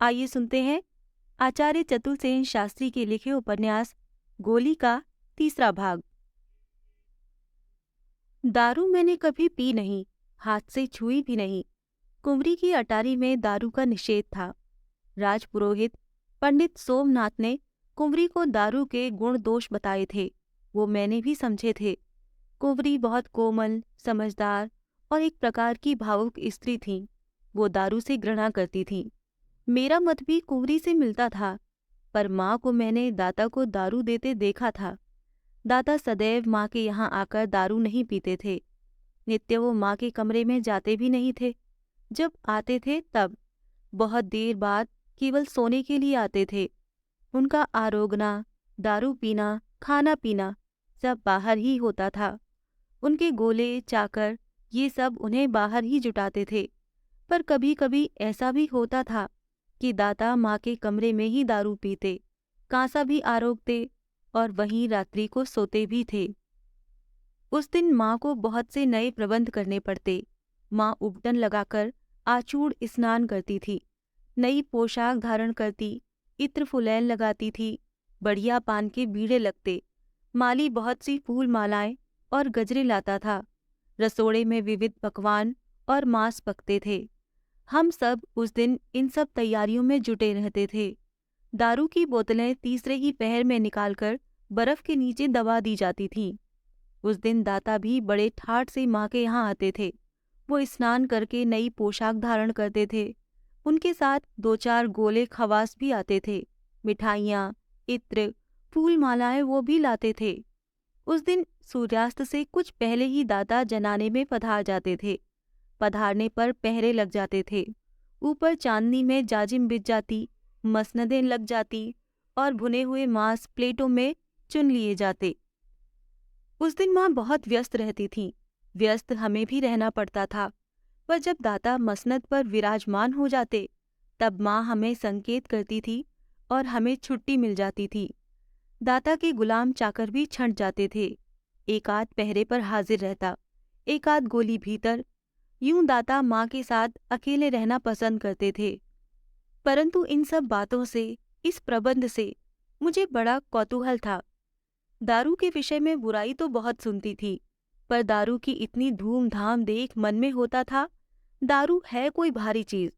आइए सुनते हैं आचार्य चतुर्सेन शास्त्री के लिखे उपन्यास गोली का तीसरा भाग। दारू मैंने कभी पी नहीं, हाथ से छुई भी नहीं। कुंवरी की अटारी में दारू का निषेध था। राजपुरोहित पंडित सोमनाथ ने कुंवरी को दारू के गुण दोष बताए थे, वो मैंने भी समझे थे। कुंवरी बहुत कोमल, समझदार और एक प्रकार की भावुक स्त्री थी। वो दारू से घृणा करती थी। मेरा मत भी कुंवरी से मिलता था, पर माँ को मैंने दाता को दारू देते देखा था। दाता सदैव माँ के यहाँ आकर दारू नहीं पीते थे। नित्य वो माँ के कमरे में जाते भी नहीं थे। जब आते थे तब बहुत देर बाद केवल सोने के लिए आते थे। उनका आरोगना, दारू पीना, खाना पीना सब बाहर ही होता था। उनके गोले, चाकर ये सब उन्हें बाहर ही जुटाते थे। पर कभी कभी ऐसा भी होता था कि दाता माँ के कमरे में ही दारू पीते, कांसा भी आरोगते और वहीं रात्रि को सोते भी थे। उस दिन माँ को बहुत से नए प्रबंध करने पड़ते। माँ उपटन लगाकर आचूड़ स्नान करती थी, नई पोशाक धारण करती, इत्र फुलैल लगाती थी, बढ़िया पान के बीड़े लगते। माली बहुत सी फूल मालाएं और गजरे लाता था। रसोड़े में विविध पकवान और मांस पकते थे। हम सब उस दिन इन सब तैयारियों में जुटे रहते थे। दारू की बोतलें तीसरे ही पहर में निकालकर बर्फ के नीचे दबा दी जाती थीं। उस दिन दाता भी बड़े ठाठ से माँ के यहाँ आते थे। वो स्नान करके नई पोशाक धारण करते थे। उनके साथ दो चार गोले खवास भी आते थे। मिठाइयाँ, इत्र, फूल मालाएं वो भी लाते थे। उस दिन सूर्यास्त से कुछ पहले ही दाता जनाने में पधार जाते थे। पधारने पर पहरे लग जाते थे। ऊपर चांदनी में जाजिम बिछ जाती, मसनदें लग जाती और भुने हुए मांस प्लेटों में चुन लिए जाते। उस दिन माँ बहुत व्यस्त रहती थीं। व्यस्त हमें भी रहना पड़ता था। पर जब दाता मसनद पर विराजमान हो जाते, तब माँ हमें संकेत करती थी और हमें छुट्टी मिल जाती थी। दाता के गुलाम चाकर भी छंट जाते थे। एक आध पहरे पर हाजिर रहता, एक आध गोली भीतर। यूं दाता माँ के साथ अकेले रहना पसंद करते थे। परंतु इन सब बातों से, इस प्रबंध से मुझे बड़ा कौतूहल था। दारू के विषय में बुराई तो बहुत सुनती थी, पर दारू की इतनी धूमधाम देख मन में होता था, दारू है कोई भारी चीज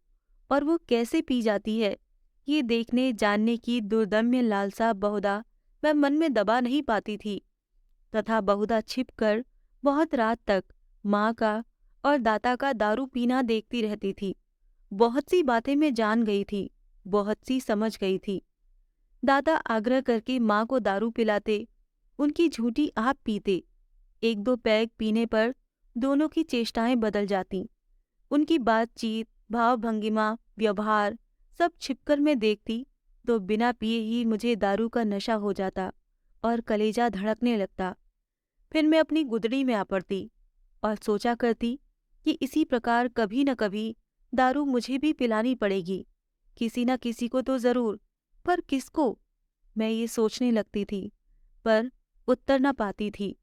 और वो कैसे पी जाती है, ये देखने जानने की दुर्दम्य लालसा बहुधा मैं मन में दबा नहीं पाती थी। तथा बहुधा छिपकर बहुत रात तक माँ का और दाता का दारू पीना देखती रहती थी। बहुत सी बातें मैं जान गई थी, बहुत सी समझ गई थी। दादा आग्रह करके माँ को दारू पिलाते, उनकी झूठी आप पीते। एक दो पैग पीने पर दोनों की चेष्टाएं बदल जातीं। उनकी बातचीत, भाव भंगिमा, व्यवहार सब छिपकर मैं देखती तो बिना पिए ही मुझे दारू का नशा हो जाता और कलेजा धड़कने लगता। फिर मैं अपनी गुदड़ी में आ पड़ती और सोचा करती कि इसी प्रकार कभी न कभी दारू मुझे भी पिलानी पड़ेगी, किसी न किसी को तो जरूर, पर किसको, मैं ये सोचने लगती थी, पर उत्तर न पाती थी।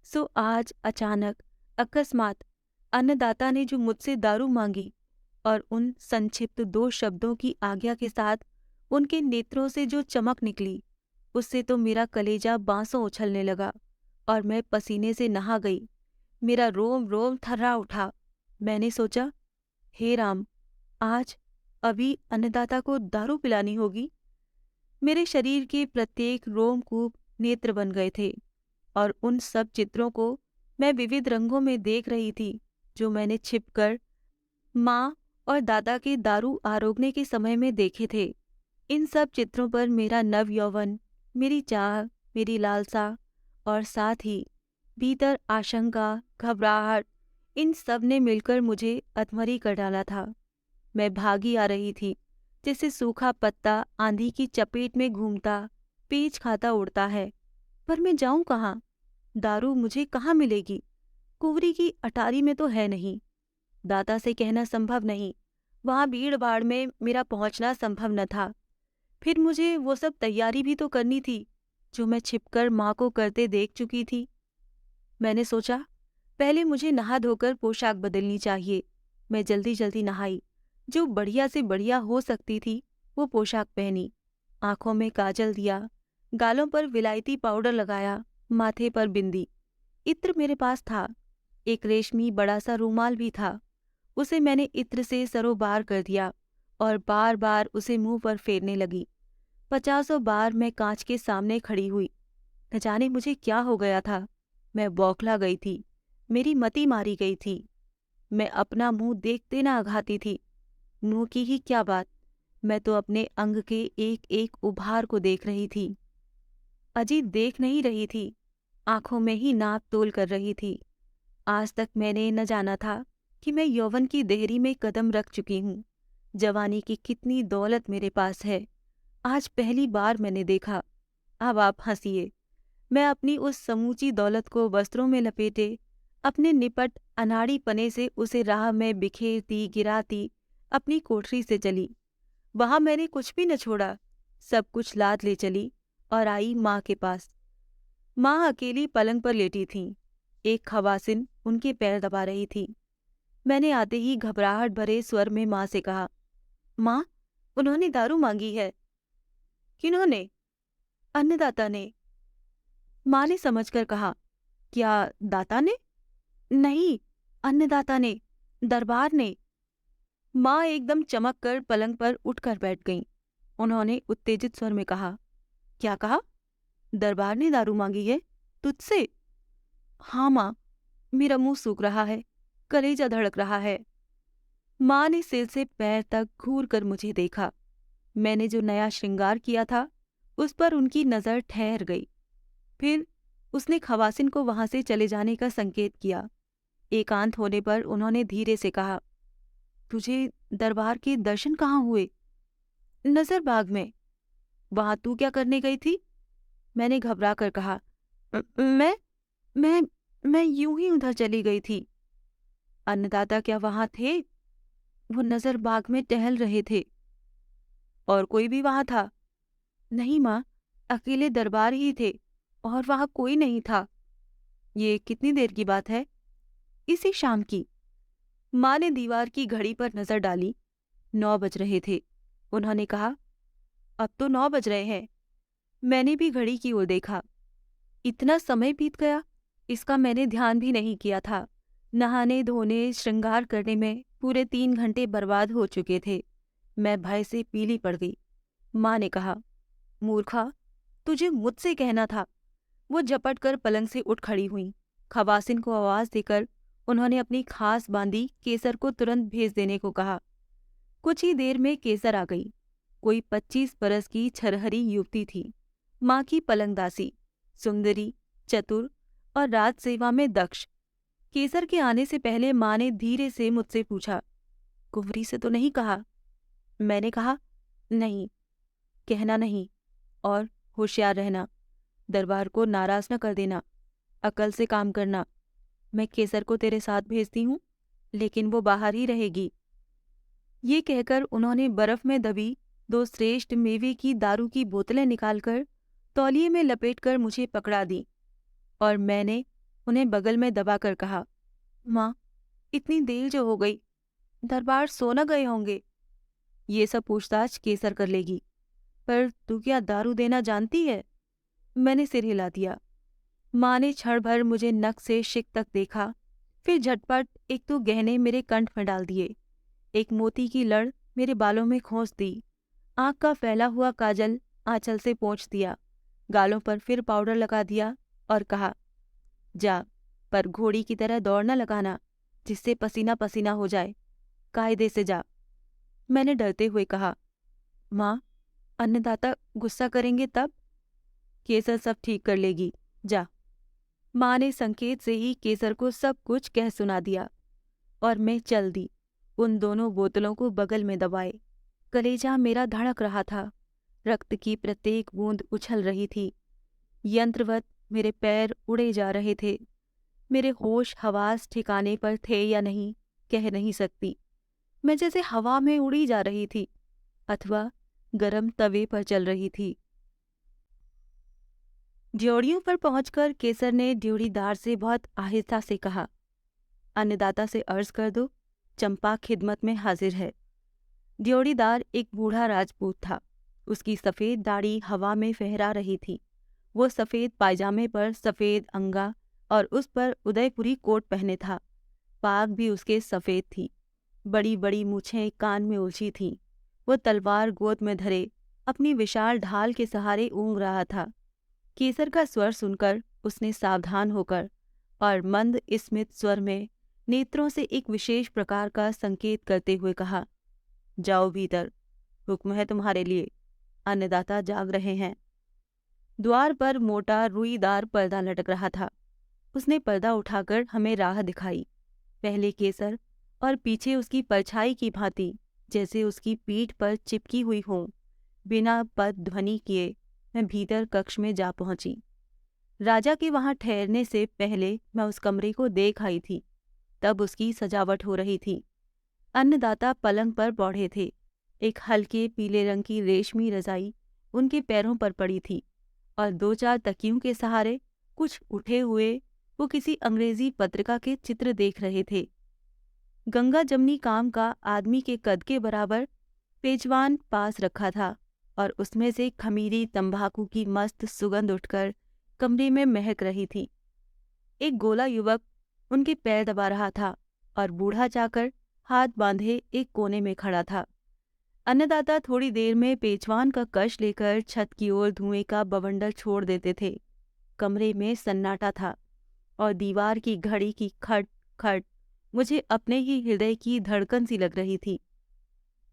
सो आज अचानक, अकस्मात अन्नदाता ने जो मुझसे दारू मांगी और उन संक्षिप्त दो शब्दों की आज्ञा के साथ उनके नेत्रों से जो चमक निकली, उससे तो मेरा कलेजा बांसों उछलने लगा और मैं पसीने से नहा गई। मेरा रोम रोम थर्रा उठा। मैंने सोचा, हे राम, आज अभी अन्नदाता को दारू पिलानी होगी। मेरे शरीर के प्रत्येक रोमकूप नेत्र बन गए थे और उन सब चित्रों को मैं विविध रंगों में देख रही थी जो मैंने छिपकर माँ और दादा के दारू आरोगने के समय में देखे थे। इन सब चित्रों पर मेरा नव यौवन, मेरी चाह, मेरी लालसा और साथ ही भीतर आशंका, घबराहट, इन सब ने मिलकर मुझे अधमरी कर डाला था। मैं भागी आ रही थी, जैसे सूखा पत्ता आंधी की चपेट में घूमता, पेच खाता उड़ता है। पर मैं जाऊं कहाँ? दारू मुझे कहाँ मिलेगी? कुंवरी की अटारी में तो है नहीं। दाता से कहना संभव नहीं, वहां भीड़ भाड़ में मेरा पहुंचना संभव न था। फिर मुझे वो सब तैयारी भी तो करनी थी जो मैं छिपकर माँ को करते देख चुकी थी। मैंने सोचा, पहले मुझे नहा धोकर पोशाक बदलनी चाहिए। मैं जल्दी जल्दी नहाई। जो बढ़िया से बढ़िया हो सकती थी वो पोशाक पहनी, आंखों में काजल दिया, गालों पर विलायती पाउडर लगाया, माथे पर बिंदी। इत्र मेरे पास था, एक रेशमी बड़ा सा रूमाल भी था। उसे मैंने इत्र से सरोबार कर दिया और बार बार उसे मुंह पर फेरने लगी। 50 बार मैं कांच के सामने खड़ी हुई। न जाने मुझे क्या हो गया था। मैं बौखला गई थी, मेरी मति मारी गई थी। मैं अपना मुंह देखते ना अघाती थी। मुंह की ही क्या बात, मैं तो अपने अंग के एक एक उभार को देख रही थी। अजी देख नहीं रही थी, आंखों में ही नाप तोल कर रही थी। आज तक मैंने न जाना था कि मैं यौवन की देहरी में कदम रख चुकी हूँ। जवानी की कितनी दौलत मेरे पास है, आज पहली बार मैंने देखा। अब आप हंसिए। मैं अपनी उस समूची दौलत को वस्त्रों में लपेटे अपने निपट अनाड़ी पने से उसे राह में बिखेरती गिराती अपनी कोठरी से चली। वहां मैंने कुछ भी न छोड़ा, सब कुछ लाद ले चली और आई माँ के पास। माँ अकेली पलंग पर लेटी थीं। एक खवासिन उनके पैर दबा रही थी। मैंने आते ही घबराहट भरे स्वर में माँ से कहा, माँ, उन्होंने दारू मांगी है। किन्होंने? अन्नदाता ने। माँ ने समझकर कहा, क्या दाता ने? नहीं, अन्नदाता ने, दरबार ने। माँ एकदम चमक कर पलंग पर उठकर बैठ गईं। उन्होंने उत्तेजित स्वर में कहा, क्या कहा? दरबार ने दारू मांगी है तुझसे? हाँ माँ, मेरा मुंह सूख रहा है, कलेजा धड़क रहा है। माँ ने सिर से पैर तक घूर कर मुझे देखा। मैंने जो नया श्रृंगार किया था उस पर उनकी नजर ठहर गई। फिर उसने खवासिन को वहां से चले जाने का संकेत किया। एकांत होने पर उन्होंने धीरे से कहा, तुझे दरबार के दर्शन कहाँ हुए? नजर बाग में। वहां तू क्या करने गई थी? मैंने घबरा कर कहा, मैं मैं मैं यूं ही उधर चली गई थी। अन्नदाता क्या वहां थे? वो नजर बाग में टहल रहे थे। और कोई भी वहां था? नहीं माँ, अकेले दरबार ही थे और वहां कोई नहीं था। ये कितनी देर की बात है? इसी शाम की। माँ ने दीवार की घड़ी पर नजर डाली। 9 बज रहे थे। उन्होंने कहा, अब तो 9 बज रहे हैं। मैंने भी घड़ी की ओर देखा। इतना समय बीत गया, इसका मैंने ध्यान भी नहीं किया था। नहाने धोने श्रृंगार करने में पूरे 3 घंटे बर्बाद हो चुके थे। मैं भय से पीली पड़ गई। माँ ने कहा, मूर्खा, तुझे मुझसे कहना था। वो झपट कर पलंग से उठ खड़ी हुई। खवासिन को आवाज देकर उन्होंने अपनी खास बांधी केसर को तुरंत भेज देने को कहा। कुछ ही देर में केसर आ गई। कोई 25 बरस की छरहरी युवती थी, माँ की पलंगदासी, सुंदरी, चतुर और राज सेवा में दक्ष। केसर के आने से पहले माँ ने धीरे से मुझसे पूछा, कुंवरी से तो नहीं कहा? मैंने कहा, नहीं, कहना नहीं, और होशियार रहना, दरबार को नाराज न कर देना, अकल से काम करना। मैं केसर को तेरे साथ भेजती हूँ, लेकिन वो बाहर ही रहेगी। ये कहकर उन्होंने बर्फ में दबी 2 श्रेष्ठ मेवे की दारू की बोतलें निकालकर तौलिए में लपेटकर मुझे पकड़ा दी और मैंने उन्हें बगल में दबाकर कहा, माँ, इतनी देर जो हो गई, दरबार सो न गए होंगे। ये सब पूछताछ केसर कर लेगी। पर तू क्या दारू देना जानती है? मैंने सिर हिला दिया। माँ ने क्षण भर मुझे नक से शिक तक देखा, फिर झटपट एक तो गहने मेरे कंठ में डाल दिए, एक मोती की लड़ मेरे बालों में खोस दी, आँख का फैला हुआ काजल आंचल से पोंछ दिया, गालों पर फिर पाउडर लगा दिया और कहा, जा, पर घोड़ी की तरह दौड़ न लगाना, जिससे पसीना पसीना हो जाए। कायदे से जा। मैंने डरते हुए कहा, माँ, अन्नदाता गुस्सा करेंगे तब? केसर सब ठीक कर लेगी, जा। माँ ने संकेत से ही केसर को सब कुछ कह सुना दिया और मैं चल दी, उन दोनों बोतलों को बगल में दबाए। कलेजा मेरा धड़क रहा था, रक्त की प्रत्येक बूंद उछल रही थी। यंत्रवत मेरे पैर उड़े जा रहे थे। मेरे होश हवास ठिकाने पर थे या नहीं, कह नहीं सकती। मैं जैसे हवा में उड़ी जा रही थी अथवा गरम तवे पर चल रही थी। ड्योढ़ियों पर पहुंचकर केसर ने ड्योढ़ीदार से बहुत आहिस्ता से कहा, अन्नदाता से अर्ज कर दो, चंपा खिदमत में हाजिर है। ड्योढ़ीदार एक बूढ़ा राजपूत था। उसकी सफ़ेद दाढ़ी हवा में फहरा रही थी। वो सफ़ेद पायजामे पर सफ़ेद अंगा और उस पर उदयपुरी कोट पहने था। पाग भी उसके सफ़ेद थी। बड़ी बड़ी मूछें कान में उलझी थीं। वो तलवार गोद में धरे अपनी विशाल ढाल के सहारे ऊँघ रहा था। केसर का स्वर सुनकर उसने सावधान होकर और मंद स्मित स्वर में नेत्रों से एक विशेष प्रकार का संकेत करते हुए कहा, जाओ भीतर, हुक्म है तुम्हारे लिए, अन्नदाता जाग रहे हैं। द्वार पर मोटा रुईदार पर्दा लटक रहा था। उसने पर्दा उठाकर हमें राह दिखाई। पहले केसर और पीछे उसकी परछाई की भांति, जैसे उसकी पीठ पर चिपकी हुई हो। बिना पद ध्वनि किए मैं भीतर कक्ष में जा पहुंची। राजा के वहां ठहरने से पहले मैं उस कमरे को देख आई थी। तब उसकी सजावट हो रही थी। अन्नदाता पलंग पर बौढ़े थे। एक हल्के पीले रंग की रेशमी रजाई उनके पैरों पर पड़ी थी और दो चार तकियों के सहारे कुछ उठे हुए वो किसी अंग्रेजी पत्रिका के चित्र देख रहे थे। गंगा जमनी काम का आदमी के कद के बराबर पेजवान पास रखा था और उसमें से खमीरी तंबाकू की मस्त सुगंध उठकर कमरे में महक रही थी। एक गोला युवक उनके पैर दबा रहा था और बूढ़ा चाकर हाथ बांधे एक कोने में खड़ा था। अन्नदाता थोड़ी देर में पेचवान का कश लेकर छत की ओर धुएं का बवंडर छोड़ देते थे। कमरे में सन्नाटा था और दीवार की घड़ी की खट खट मुझे अपने ही हृदय की धड़कन सी लग रही थी।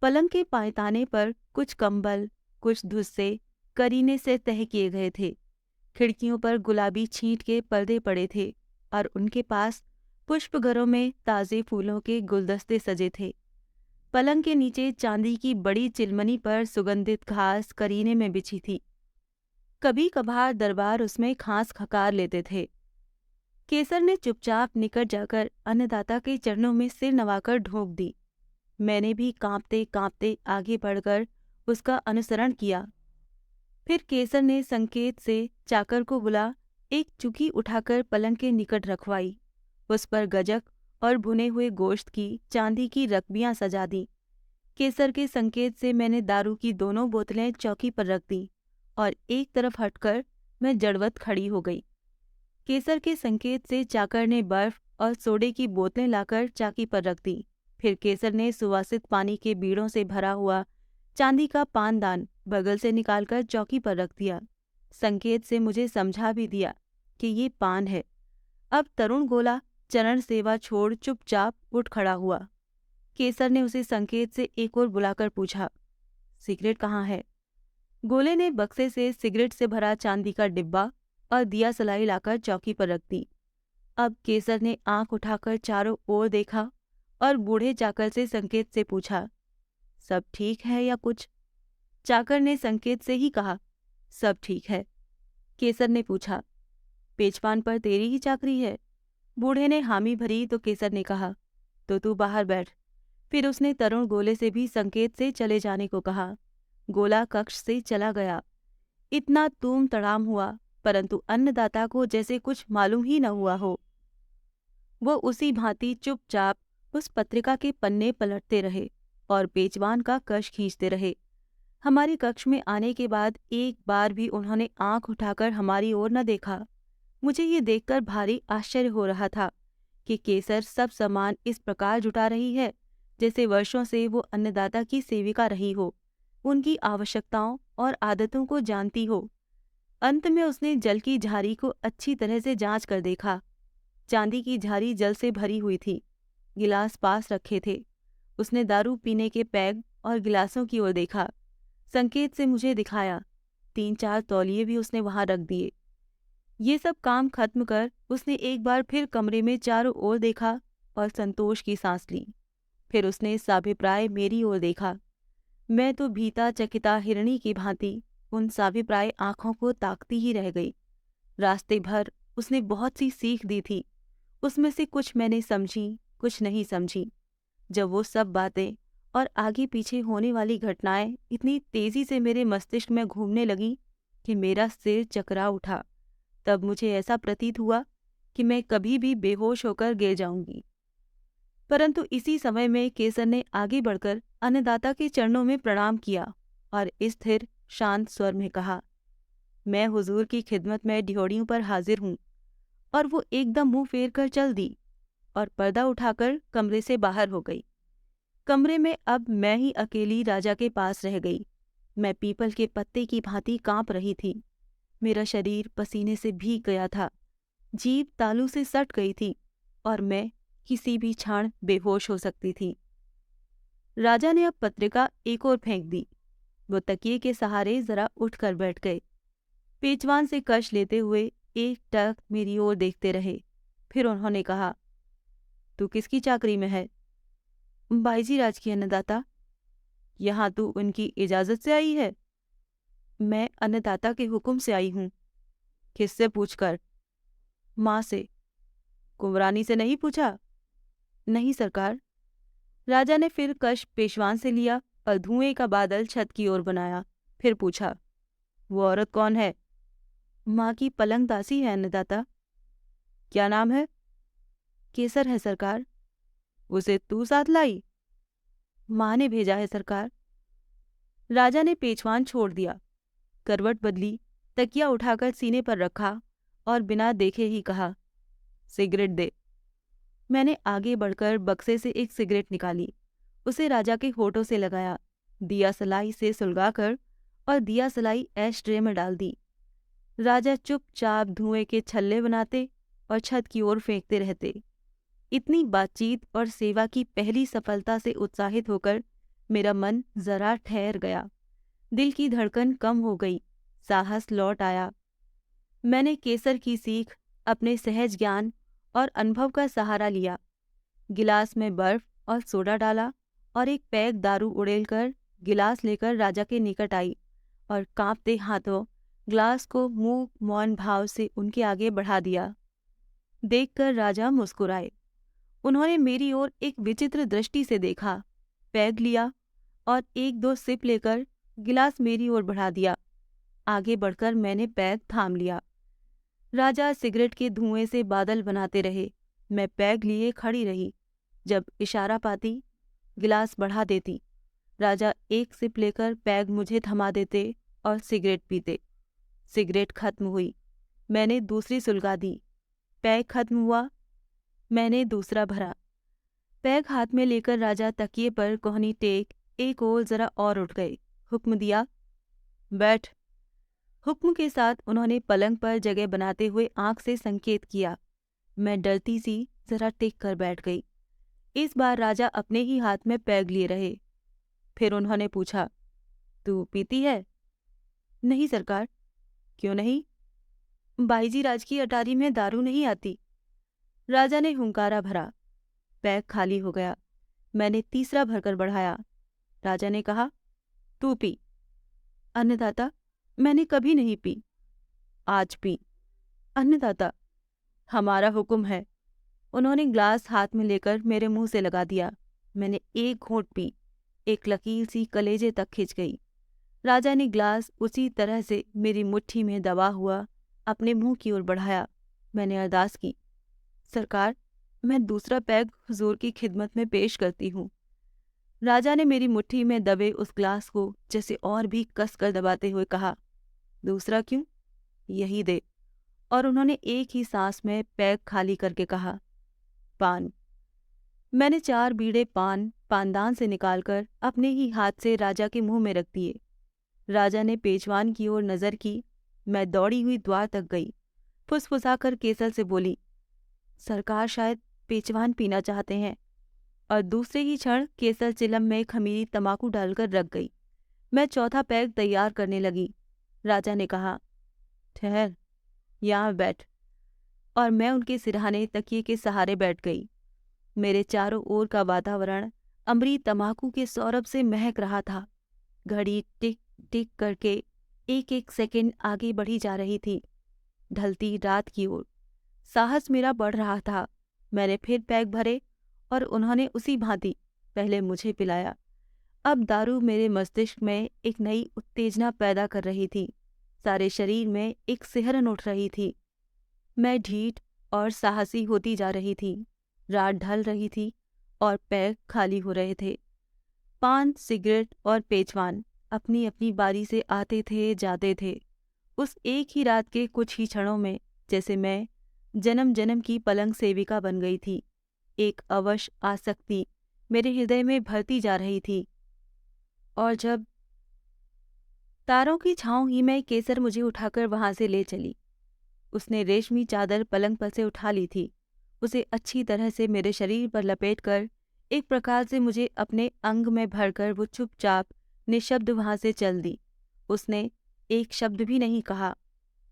पलंग के पायताने पर कुछ कंबल, कुछ धुस्से करीने से तह किए गए थे। खिड़कियों पर गुलाबी छींट के पर्दे पड़े थे और उनके पास पुष्पघरों में ताजे फूलों के गुलदस्ते सजे थे। पलंग के नीचे चांदी की बड़ी चिलमनी पर सुगंधित घास करीने में बिछी थी। कभी कभार दरबार उसमें खांस खकार लेते थे। केसर ने चुपचाप निकट जाकर अन्नदाता के चरणों में सिर नवाकर ढोक दी। मैंने भी कांपते कांपते आगे बढ़कर उसका अनुसरण किया। फिर केसर ने संकेत से चाकर को बुला एक चुकी उठाकर पलंग के निकट रखवाई। उस पर गजक और भुने हुए गोश्त की चांदी की रकबियां सजा दी। केसर के संकेत से मैंने दारू की दोनों बोतलें चौकी पर रख दी और एक तरफ हटकर मैं जड़वत खड़ी हो गई। केसर के संकेत से चाकर ने बर्फ और सोडे की बोतलें लाकर चाकी पर रख दी। फिर केसर ने सुवासित पानी के बीड़ों से भरा हुआ चांदी का पानदान बगल से निकालकर चौकी पर रख दिया। संकेत से मुझे समझा भी दिया कि ये पान है। अब तरुण गोला चरण सेवा छोड़ चुपचाप उठ खड़ा हुआ। केसर ने उसे संकेत से एक और बुलाकर पूछा, सिगरेट कहाँ है? गोले ने बक्से से सिगरेट से भरा चांदी का डिब्बा और दिया सलाई लाकर चौकी पर रख दी। अब केसर ने आंख उठाकर चारों ओर देखा और बूढ़े चाकर से संकेत से पूछा, सब ठीक है या कुछ? चाकर ने संकेत से ही कहा, सब ठीक है। केसर ने पूछा, पेचपान पर तेरी ही चाकरी है? बूढ़े ने हामी भरी तो केसर ने कहा, तो तू बाहर बैठ। फिर उसने तरुण गोले से भी संकेत से चले जाने को कहा। गोला कक्ष से चला गया। इतना तूम तड़ाम हुआ, परंतु अन्नदाता को जैसे कुछ मालूम ही न हुआ हो। वो उसी भांति चुपचाप उस पत्रिका के पन्ने पलटते रहे और पेचवान का कश खींचते रहे। हमारे कक्ष में आने के बाद एक बार भी उन्होंने आंख उठाकर हमारी ओर न देखा। मुझे ये देखकर भारी आश्चर्य हो रहा था कि केसर सब सामान इस प्रकार जुटा रही है जैसे वर्षों से वो अन्नदाता की सेविका रही हो, उनकी आवश्यकताओं और आदतों को जानती हो। अंत में उसने जल की झारी को अच्छी तरह से जांच कर देखा। चांदी की झारी जल से भरी हुई थी। गिलास पास रखे थे। उसने दारू पीने के पैग और गिलासों की ओर देखा। संकेत से मुझे दिखाया। 3-4 तौलिए भी उसने वहां रख दिए। ये सब काम खत्म कर उसने एक बार फिर कमरे में चारों ओर देखा और संतोष की सांस ली। फिर उसने साभिप्राय मेरी ओर देखा। मैं तो भीता चकिता हिरणी की भांति उन साभिप्राय आंखों को ताकती ही रह गई। रास्ते भर उसने बहुत सी सीख दी थी। उसमें से कुछ मैंने समझी, कुछ नहीं समझी। जब वो सब बातें और आगे पीछे होने वाली घटनाएं इतनी तेजी से मेरे मस्तिष्क में घूमने लगी कि मेरा सिर चकरा उठा। तब मुझे ऐसा प्रतीत हुआ कि मैं कभी भी बेहोश होकर गिर जाऊंगी। परंतु इसी समय में केसर ने आगे बढ़कर अन्नदाता के चरणों में प्रणाम किया और स्थिर शांत स्वर में कहा, मैं हुजूर की खिदमत में ड्योढ़ियों पर हाजिर हूँ। और वो एकदम मुंह फेर कर चल दी और पर्दा उठाकर कमरे से बाहर हो गई। कमरे में अब मैं ही अकेली राजा के पास रह गई। मैं पीपल के पत्ते की भांति कांप रही थी। मेरा शरीर पसीने से भीग गया था, जीभ तालू से सट गई थी और मैं किसी भी क्षण बेहोश हो सकती थी। राजा ने अब पत्रिका एक ओर फेंक दी। वो तकिए के सहारे जरा उठकर बैठ गए। पेचवान से कश लेते हुए एक टक मेरी ओर देखते रहे। फिर उन्होंने कहा, तू किसकी चाकरी में है? बाईजी राज की अन्नदाता। यहाँ तू उनकी इजाजत से आई है? मैं अन्नदाता के हुक्म से आई हूँ। किससे पूछकर? माँ से। कुंवरानी से नहीं पूछा? नहीं सरकार। राजा ने फिर कश पेशवान से लिया और धुएं का बादल छत की ओर बनाया। फिर पूछा, वो औरत कौन है? माँ की पलंग दासी है अन्नदाता। क्या नाम है? केसर है सरकार। उसे तू साथ लाई? माँ ने भेजा है सरकार। राजा ने पेचवान छोड़ दिया, करवट बदली, तकिया उठाकर सीने पर रखा और बिना देखे ही कहा, सिगरेट दे। मैंने आगे बढ़कर बक्से से एक सिगरेट निकाली, उसे राजा के होठों से लगाया, दिया सलाई से सुलगाकर और दिया सलाई ऐश ट्रे में डाल दी। राजा चुपचाप धुएं के छल्ले बनाते और छत की ओर फेंकते रहते। इतनी बातचीत और सेवा की पहली सफलता से उत्साहित होकर मेरा मन जरा ठहर गया। दिल की धड़कन कम हो गई, साहस लौट आया। मैंने केसर की सीख, अपने सहज ज्ञान और अनुभव का सहारा लिया। गिलास में बर्फ और सोडा डाला और एक पैक दारू उड़ेलकर गिलास लेकर राजा के निकट आई और कांपते हाथों ग्लास को मुंह मौन भाव से उनके आगे बढ़ा दिया। देखकर राजा मुस्कुराए। उन्होंने मेरी ओर एक विचित्र दृष्टि से देखा, पैग लिया और एक दो सिप लेकर गिलास मेरी ओर बढ़ा दिया। आगे बढ़कर मैंने पैग थाम लिया। राजा सिगरेट के धुएं से बादल बनाते रहे। मैं पैग लिए खड़ी रही। जब इशारा पाती, गिलास बढ़ा देती। राजा एक सिप लेकर पैग मुझे थमा देते और सिगरेट पीते। सिगरेट खत्म हुई, मैंने दूसरी सुलगा दी। पैग खत्म हुआ, मैंने दूसरा भरा। पैग हाथ में लेकर राजा तकिए पर कोहनी टेक एक ओर जरा और उठ गए। हुक्म दिया, बैठ। हुक्म के साथ उन्होंने पलंग पर जगह बनाते हुए आंख से संकेत किया। मैं डरती सी जरा टिक कर बैठ गई। इस बार राजा अपने ही हाथ में पैग लिए रहे। फिर उन्होंने पूछा, तू पीती है? नहीं सरकार। क्यों नहीं? बाईजी राज की अटारी में दारू नहीं आती। राजा ने हुंकारा भरा। पैग खाली हो गया। मैंने तीसरा भरकर बढ़ाया। राजा ने कहा, तू पी। अन्नदाता, मैंने कभी नहीं पी। आज पी। अन्नदाता, हमारा हुक्म है। उन्होंने ग्लास हाथ में लेकर मेरे मुंह से लगा दिया। मैंने एक घूंट पी। एक लकीर सी कलेजे तक खिंच गई। राजा ने ग्लास उसी तरह से मेरी मुट्ठी में दबा हुआ अपने मुंह की ओर बढ़ाया। मैंने अरदास की, सरकार, मैं दूसरा पैग हुजूर की खिदमत में पेश करती हूँ। राजा ने मेरी मुट्ठी में दबे उस ग्लास को जैसे और भी कस कर दबाते हुए कहा, दूसरा क्यों? यही दे। और उन्होंने एक ही सांस में पैग खाली करके कहा, पान। मैंने 4 बीड़े पान पानदान से निकालकर अपने ही हाथ से राजा के मुंह में रख दिए। राजा ने पेशवान की ओर नजर की। मैं दौड़ी हुई द्वार तक गई। फुसफुसाकर केसर से बोली, सरकार शायद पेचवान पीना चाहते हैं। और दूसरे ही क्षण केसर चिलम में खमीरी तमाकू डालकर रख गई। मैं चौथा पैग तैयार करने लगी। राजा ने कहा, ठहर, यहाँ बैठ। और मैं उनके सिरहाने तकिए के सहारे बैठ गई। मेरे चारों ओर का वातावरण अमरी तमाकू के सौरभ से महक रहा था। घड़ी टिक टिक करके एक एक सेकंड आगे बढ़ी जा रही थी, ढलती रात की ओर। साहस मेरा बढ़ रहा था। मैंने फिर पैग भरे और उन्होंने उसी भांति पहले मुझे पिलाया। अब दारू मेरे मस्तिष्क में एक नई उत्तेजना पैदा कर रही थी। सारे शरीर में एक सिहरन उठ रही थी। मैं ढीठ और साहसी होती जा रही थी। रात ढल रही थी और पैर खाली हो रहे थे। पान, सिगरेट और पेचवान अपनी अपनी बारी से आते थे, जाते थे। उस एक ही रात के कुछ ही क्षणों में जैसे मैं जन्म जन्म की पलंग सेविका बन गई थी। एक अवश आसक्ति मेरे हृदय में भरती जा रही थी। और जब तारों की छाँव ही में केसर मुझे उठाकर वहां से ले चली। उसने रेशमी चादर पलंग पर से उठा ली थी। उसे अच्छी तरह से मेरे शरीर पर लपेटकर एक प्रकार से मुझे अपने अंग में भरकर वो चुपचाप निशब्द वहां से चल दी। उसने एक शब्द भी नहीं कहा।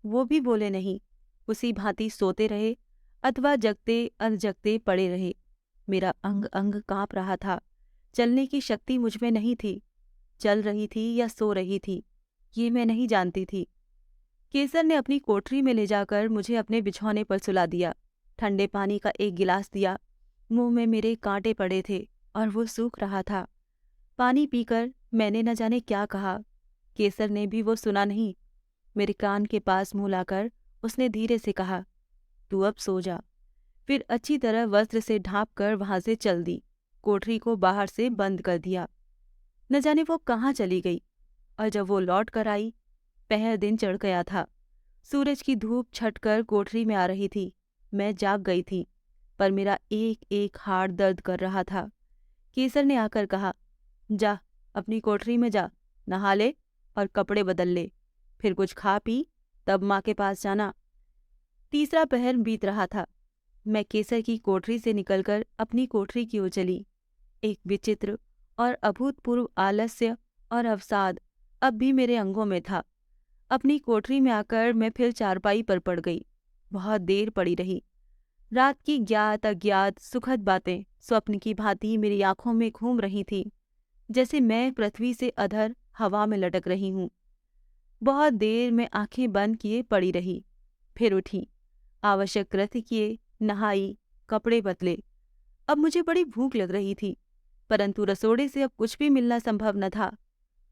वो भी बोले नहीं। उसी भांति सोते रहे अथवा जगते अनजगते पड़े रहे। मेरा अंग अंग कांप रहा था। चलने की शक्ति मुझ में नहीं थी। चल रही थी या सो रही थी, ये मैं नहीं जानती थी। केसर ने अपनी कोठरी में ले जाकर मुझे अपने बिछौने पर सुला दिया। ठंडे पानी का एक गिलास दिया। मुंह में मेरे कांटे पड़े थे और वो सूख रहा था। पानी पीकर मैंने न जाने क्या कहा। केसर ने भी वो सुना नहीं। मेरे कान के पास मुंह लाकर उसने धीरे से कहा, तू अब सो जा। फिर अच्छी तरह वस्त्र से ढांप कर वहां से चल दी। कोठरी को बाहर से बंद कर दिया। न जाने वो कहाँ चली गई। और जब वो लौट कर आई, पहर दिन चढ़ गया था। सूरज की धूप छटकर कोठरी में आ रही थी। मैं जाग गई थी, पर मेरा एक एक हाड़ दर्द कर रहा था। केसर ने आकर कहा, जा अपनी कोठरी में जा, नहा ले और कपड़े बदल ले, फिर कुछ खा पी, तब माँ के पास जाना। तीसरा पहर बीत रहा था। मैं केसर की कोठरी से निकलकर अपनी कोठरी की ओर चली। एक विचित्र और अभूतपूर्व आलस्य और अवसाद अब भी मेरे अंगों में था। अपनी कोठरी में आकर मैं फिर चारपाई पर पड़ गई। बहुत देर पड़ी रही। रात की ज्ञात अज्ञात सुखद बातें स्वप्न की भांति मेरी आंखों में घूम रही थी, जैसे मैं पृथ्वी से अधर हवा में लटक रही हूँ। बहुत देर मैं आंखें बंद किए पड़ी रही। फिर उठी, आवश्यक कृत्य किए, नहाई, कपड़े बदले। अब मुझे बड़ी भूख लग रही थी, परंतु रसोड़े से अब कुछ भी मिलना संभव न था।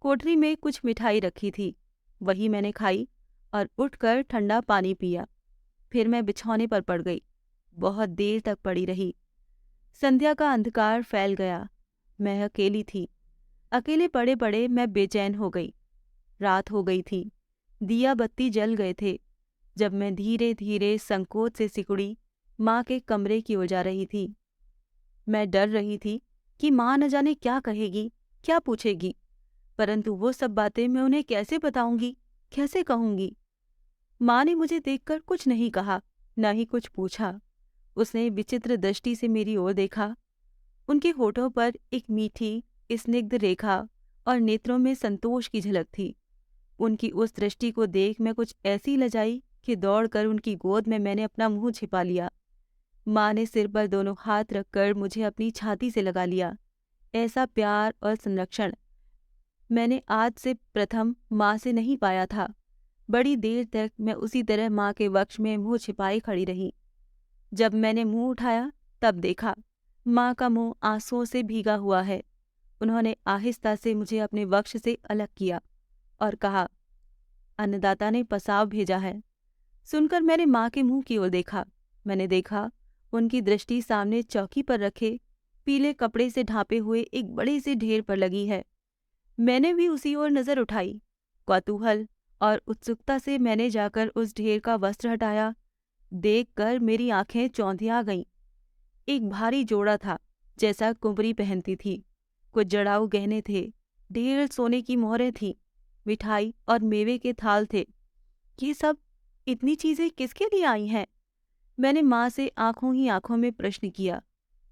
कोठरी में कुछ मिठाई रखी थी, वही मैंने खाई और उठकर ठंडा पानी पिया। फिर मैं बिछौने पर पड़ गई। बहुत देर तक पड़ी रही। संध्या का अंधकार फैल गया। मैं अकेली थी। अकेले पड़े पड़े मैं बेचैन हो गई। रात हो गई थी। दिया बत्ती जल गए थे। जब मैं धीरे धीरे संकोच से सिकुड़ी माँ के कमरे की ओर जा रही थी। मैं डर रही थी कि माँ न जाने क्या कहेगी, क्या पूछेगी, परंतु वो सब बातें मैं उन्हें कैसे बताऊंगी, कैसे कहूंगी। माँ ने मुझे देखकर कुछ नहीं कहा, न ही कुछ पूछा। उसने विचित्र दृष्टि से मेरी ओर देखा। उनके होठों पर एक मीठी स्निग्ध रेखा और नेत्रों में संतोष की झलक थी। उनकी उस दृष्टि को देख मैं कुछ ऐसी लजाई कि दौड़कर उनकी गोद में मैंने अपना मुंह छिपा लिया। माँ ने सिर पर दोनों हाथ रखकर मुझे अपनी छाती से लगा लिया। ऐसा प्यार और संरक्षण मैंने आज से प्रथम माँ से नहीं पाया था। बड़ी देर तक मैं उसी तरह माँ के वक्ष में मुंह छिपाई खड़ी रही। जब मैंने मुंह उठाया तब देखा माँ का मुंह आंसुओं से भीगा हुआ है। उन्होंने आहिस्ता से मुझे अपने वक्ष से अलग किया और कहा, अन्नदाता ने पसाव भेजा है। सुनकर मैंने माँ के मुंह की ओर देखा। मैंने देखा उनकी दृष्टि सामने चौकी पर रखे पीले कपड़े से ढांपे हुए एक बड़े से ढेर पर लगी है। मैंने भी उसी ओर नजर उठाई। कौतूहल और उत्सुकता से मैंने जाकर उस ढेर का वस्त्र हटाया। देखकर मेरी आंखें चौंधिया गईं। एक भारी जोड़ा था, जैसा कुंवरी पहनती थी। कुछ जड़ाऊ गहने थे, ढेर सोने की मोहरें थीं, मिठाई और मेवे के थाल थे। ये सब इतनी चीजें किसके लिए आई हैं? मैंने माँ से आंखों ही आंखों में प्रश्न किया।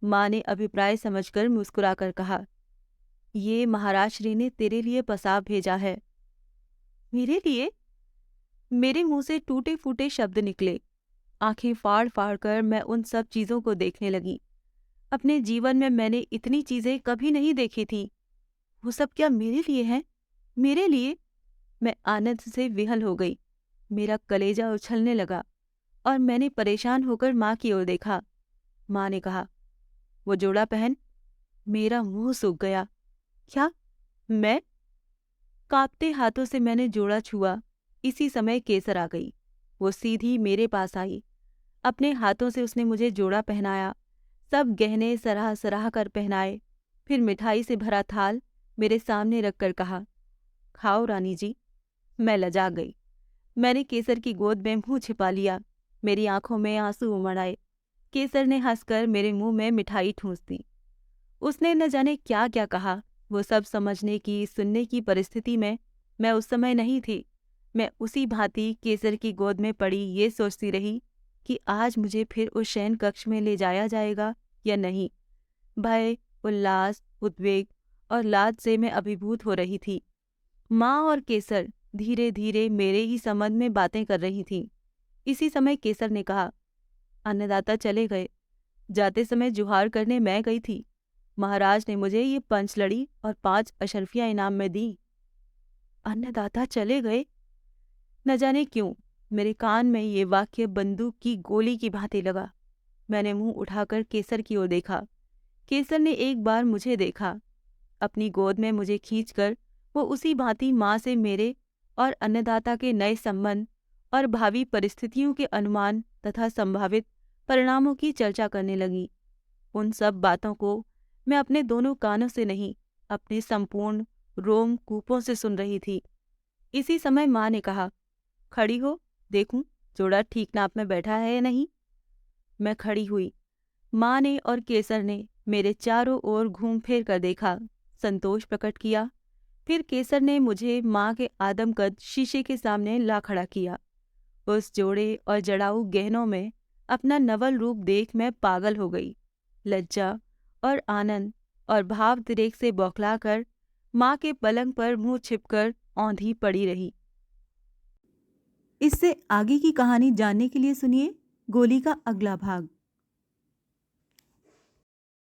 माँ ने अभिप्राय समझकर मुस्कुराकर कहा, ये महाराज श्री ने तेरे लिए पसाव भेजा है। मेरे लिए? मेरे मुंह से टूटे फूटे शब्द निकले। आंखें फाड़ फाड़ कर मैं उन सब चीजों को देखने लगी। अपने जीवन में मैंने इतनी चीजें कभी नहीं देखी थी। वो सब क्या मेरे लिए हैं? मेरे लिए? मैं आनंद से विहल हो गई। मेरा कलेजा उछलने लगा और मैंने परेशान होकर माँ की ओर देखा। माँ ने कहा, वो जोड़ा पहन। मेरा मुंह सूख गया। क्या? मैं? कांपते हाथों से मैंने जोड़ा छुआ। इसी समय केसर आ गई। वो सीधी मेरे पास आई। अपने हाथों से उसने मुझे जोड़ा पहनाया। सब गहने सराह सराह कर पहनाए। फिर मिठाई से भरा थाल मेरे सामने रखकर कहा, खाओ रानी जी। मैं लजा गई। मैंने केसर की गोद में मुंह छिपा लिया। मेरी आंखों में आंसू उमड़ आए। केसर ने हंसकर मेरे मुंह में मिठाई ठूंस दी। उसने न जाने क्या क्या कहा। वो सब समझने की, सुनने की परिस्थिति में मैं उस समय नहीं थी। मैं उसी भांति केसर की गोद में पड़ी ये सोचती रही कि आज मुझे फिर उस शयन कक्ष में ले जाया जाएगा या नहीं। भय, उल्लास, उद्वेग और लाज से मैं अभिभूत हो रही थी। माँ और केसर धीरे धीरे मेरे ही संबंध में बातें कर रही थीं। इसी समय केसर ने कहा, अन्नदाता चले गए। जाते समय जुहार करने मैं गई थी। महाराज ने मुझे ये पंचलड़ी और 5 अशर्फियां इनाम में दी। अन्नदाता चले गए? न जाने क्यों मेरे कान में ये वाक्य बंदूक की गोली की भांति लगा। मैंने मुंह उठाकर केसर की ओर देखा। केसर ने एक बार मुझे देखा। अपनी गोद में मुझे खींचकर वो उसी भांति माँ से मेरे और अन्नदाता के नए संबंध और भावी परिस्थितियों के अनुमान तथा संभावित परिणामों की चर्चा करने लगी। उन सब बातों को मैं अपने दोनों कानों से नहीं, अपने संपूर्ण रोम कूपों से सुन रही थी। इसी समय माँ ने कहा, खड़ी हो, देखूं जोड़ा ठीक नाप में बैठा है या नहीं। मैं खड़ी हुई। माँ ने और केसर ने मेरे चारों ओर घूम फिर कर देखा, संतोष प्रकट किया। फिर केसर ने मुझे माँ के आदमकद शीशे के सामने ला खड़ा किया। उस जोड़े और जड़ाऊ गहनों में अपना नवल रूप देख मैं पागल हो गई। लज्जा और आनंद और भावातिरेक से बौखलाकर माँ के पलंग पर मुंह छिपकर औंधी पड़ी रही। इससे आगे की कहानी जानने के लिए सुनिए गोली का अगला भाग।